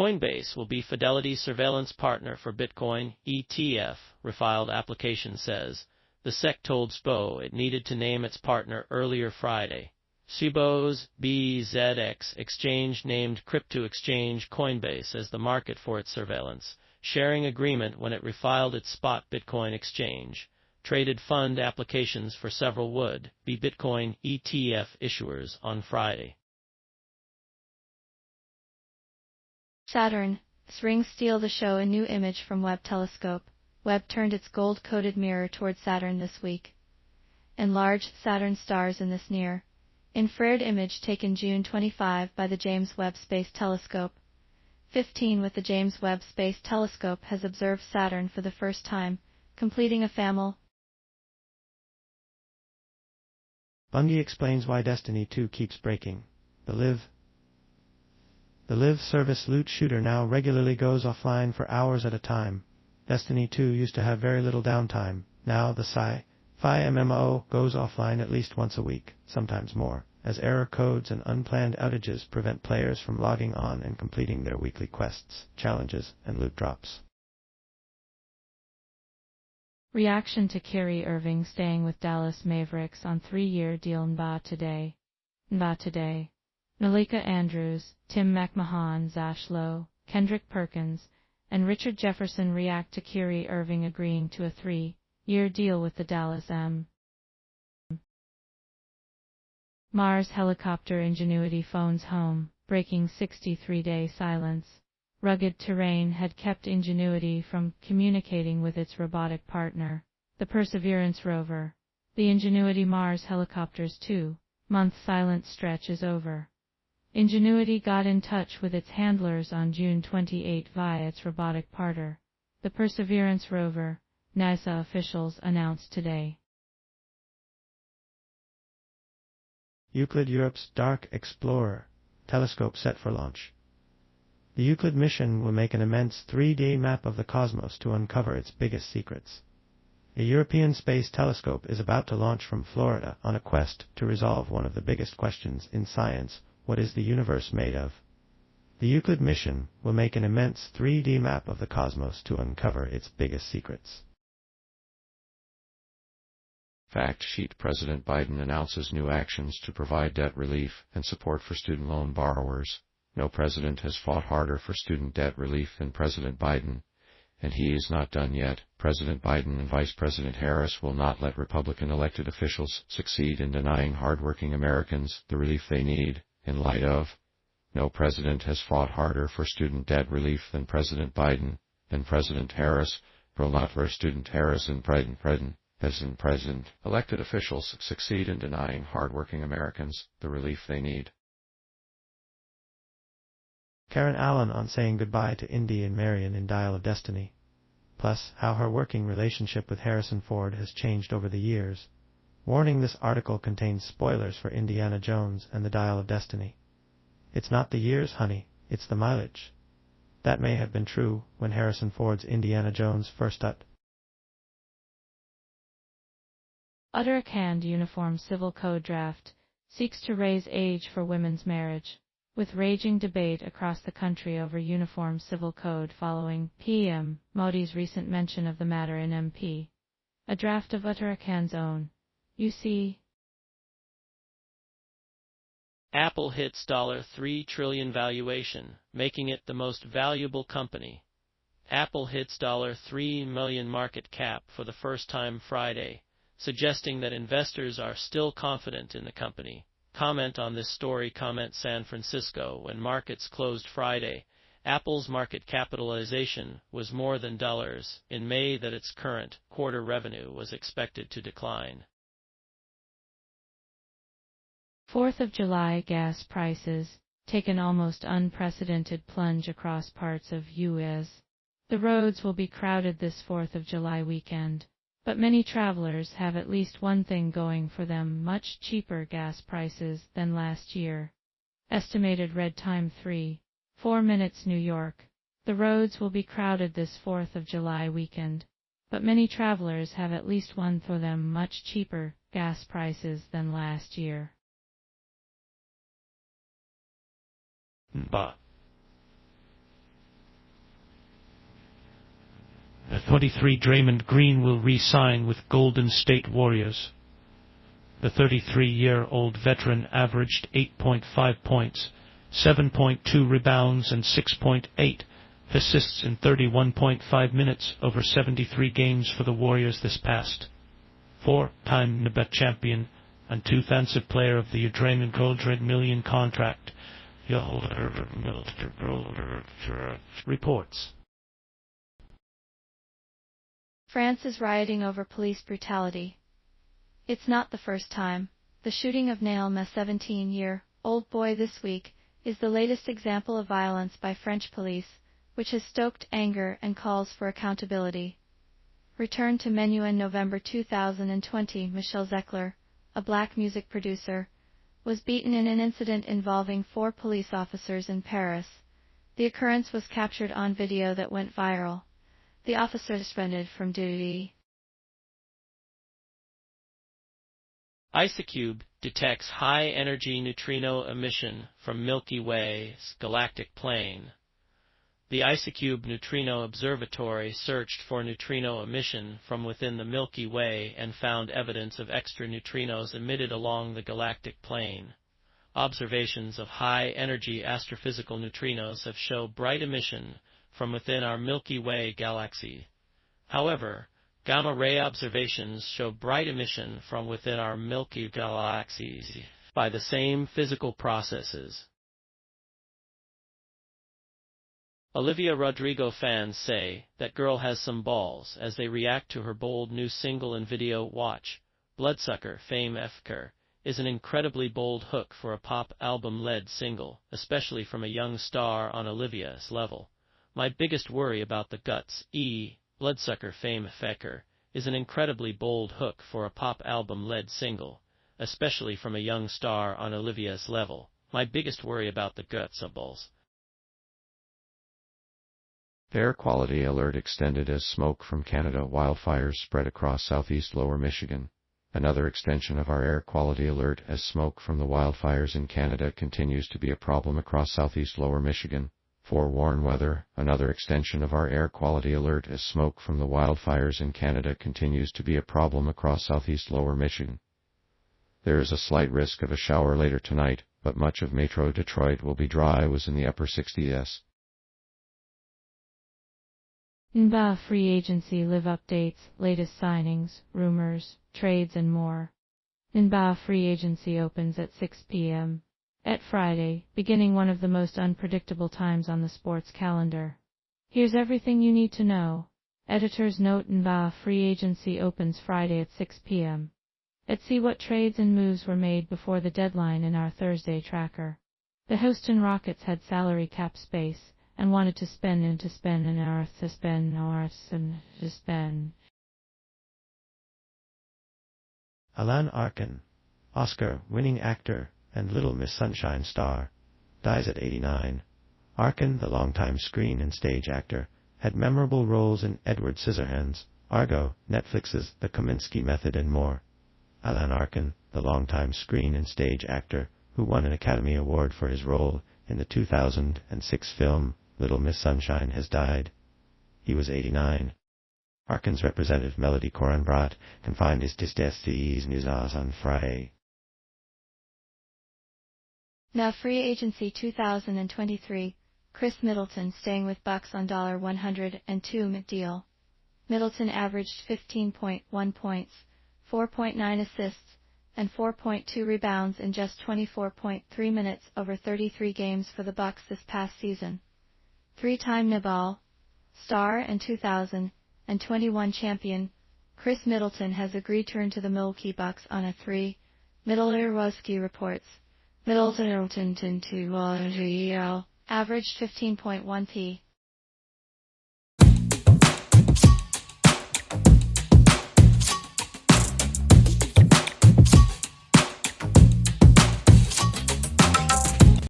Coinbase will be Fidelity's surveillance partner for Bitcoin ETF, refiled application says. The SEC told SBO it needed to name its partner earlier Friday. SBO's BZX exchange named crypto exchange Coinbase as the market for its surveillance sharing agreement when it refiled its spot Bitcoin exchange. Traded fund applications for several would-be Bitcoin ETF issuers on Friday. Saturn, rings steal the show. A new image from Webb telescope. Webb turned its gold-coated mirror toward Saturn this week. Enlarged Saturn stars in this near-infrared image taken June 25 by the James Webb Space Telescope. 15 with the James Webb Space Telescope has observed Saturn for the first time, completing a family. Bungie explains why Destiny 2 keeps breaking. The Live service loot shooter now regularly goes offline for hours at a time. Destiny 2 used to have very little downtime. Now the sci-fi MMO goes offline at least once a week, sometimes more, as error codes and unplanned outages prevent players from logging on and completing their weekly quests, challenges, and loot drops. Reaction to Kyrie Irving staying with Dallas Mavericks on 3-year deal. NBA Today. Malika Andrews, Tim McMahon, Zash Lowe, Kendrick Perkins, and Richard Jefferson react to Kyrie Irving agreeing to a 3-year deal with the Dallas Mars helicopter Ingenuity phones home, breaking 63-day silence. Rugged terrain had kept Ingenuity from communicating with its robotic partner, the Perseverance rover. The Ingenuity Mars helicopter's 2-month silent stretch is over. Ingenuity got in touch with its handlers on June 28 via its robotic partner, the Perseverance rover, NASA officials announced today. Euclid Europe's Dark Explorer telescope set for launch. The Euclid mission will make an immense 3D map of the cosmos to uncover its biggest secrets. A European space telescope is about to launch from Florida on a quest to resolve one of the biggest questions in science: what is the universe made of? The Euclid mission will make an immense 3D map of the cosmos to uncover its biggest secrets. Fact sheet: President Biden announces new actions to provide debt relief and support for student loan borrowers. No president has fought harder for student debt relief than President Biden, and he is not done yet. President Biden and Vice President Harris will not let Republican elected officials succeed in denying hardworking Americans the relief they need. In light of, no president has fought harder for student debt relief than President Biden, and President Harris will not let student Harris and President elected officials succeed in denying hardworking Americans the relief they need. Karen Allen on saying goodbye to Indy and Marion in Dial of Destiny. Plus, how her working relationship with Harrison Ford has changed over the years. Warning: this article contains spoilers for Indiana Jones and the Dial of Destiny. It's not the years, honey, it's the mileage. That may have been true when Harrison Ford's Indiana Jones first Uttarakhand Uniform Civil Code draft seeks to raise age for women's marriage, with raging debate across the country over Uniform Civil Code following PM Modi's recent mention of the matter in MP. A draft of Uttarakhand's own U.C. Apple hits $3 trillion valuation, making it the most valuable company. Apple hits $3 million market cap for the first time Friday, suggesting that investors are still confident in the company. Comment on this story. Comment: San Francisco. When markets closed Friday, Apple's market capitalization was more than dollars in May that its current quarter revenue was expected to decline. 4th of July gas prices take an almost unprecedented plunge across parts of U.S. The roads will be crowded this 4th of July weekend, but many travelers have at least one thing going for them: much cheaper gas prices than last year. Estimated red time 3.4 minutes New York. The roads will be crowded this 4th of July weekend, but many travelers have at least one for them: much cheaper gas prices than last year. 23 Draymond Green will re-sign with Golden State Warriors. The 33-year-old veteran averaged 8.5 points, 7.2 rebounds and 6.8 assists in 31.5 minutes over 73 games for the Warriors this past. Four-time NBA champion and Defensive Player of the Year Draymond Green million contract reports. France is rioting over police brutality. It's not the first time. The shooting of Naël, a 17-year-old boy this week, is the latest example of violence by French police, which has stoked anger and calls for accountability. Returned to menu in November 2020. Michel Zecler, a black music producer, was beaten in an incident involving 4 police officers in Paris. The occurrence was captured on video that went viral. The officer suspended from duty. IceCube detects high-energy neutrino emission from Milky Way's galactic plane. The IceCube Neutrino Observatory searched for neutrino emission from within the Milky Way and found evidence of extra neutrinos emitted along the galactic plane. Observations of high-energy astrophysical neutrinos have shown bright emission from within our Milky Way galaxy. However, gamma-ray observations show bright emission from within our Milky galaxies by the same physical processes. Olivia Rodrigo fans say that girl has some balls as they react to her bold new single and video. Watch. Bloodsucker Fame FKR is an incredibly bold hook for a pop album-led single, especially from a young star on Olivia's level. My biggest worry about the guts. Bloodsucker Fame FKR is an incredibly bold hook for a pop album-led single, especially from a young star on Olivia's level. My biggest worry about the guts of balls. Air quality alert extended as smoke from Canada wildfires spread across southeast lower Michigan. Another extension of our air quality alert as smoke from the wildfires in Canada continues to be a problem across southeast lower Michigan. Forewarn weather, another extension of our air quality alert as smoke from the wildfires in Canada continues to be a problem across southeast lower Michigan. There is a slight risk of a shower later tonight, but much of Metro Detroit will be dry. Was in the upper 60s. NBA free agency live updates, latest signings, rumors, trades and more. NBA free agency opens at 6 p.m. at Friday, beginning one of the most unpredictable times on the sports calendar. Here's everything you need to know. Editor's note: NBA free agency opens Friday at 6 p.m. Let's see what trades and moves were made before the deadline in our Thursday tracker. The Houston Rockets had salary cap space and wanted to spend Alan Arkin, Oscar-winning actor and Little Miss Sunshine star, dies at 89. Arkin, the longtime screen and stage actor, had memorable roles in Edward Scissorhands, Argo, Netflix's The Kominsky Method and more. Alan Arkin, the longtime screen and stage actor, who won an Academy Award for his role in the 2006 film Little Miss Sunshine, has died. He was 89. Arkin's representative Melody Coran-Brat confined his disease news on Friday. Now free agency 2023, Chris Middleton staying with Bucks on $102 deal. Middleton averaged 15.1 points, 4.9 assists, and 4.2 rebounds in just 24.3 minutes over 33 games for the Bucks this past season. Three-time NBA star and 2021 champion, Chris Middleton has agreed to return to the Milwaukee Bucks on a 3. Middleton reports. Middleton averaged 15.1 p.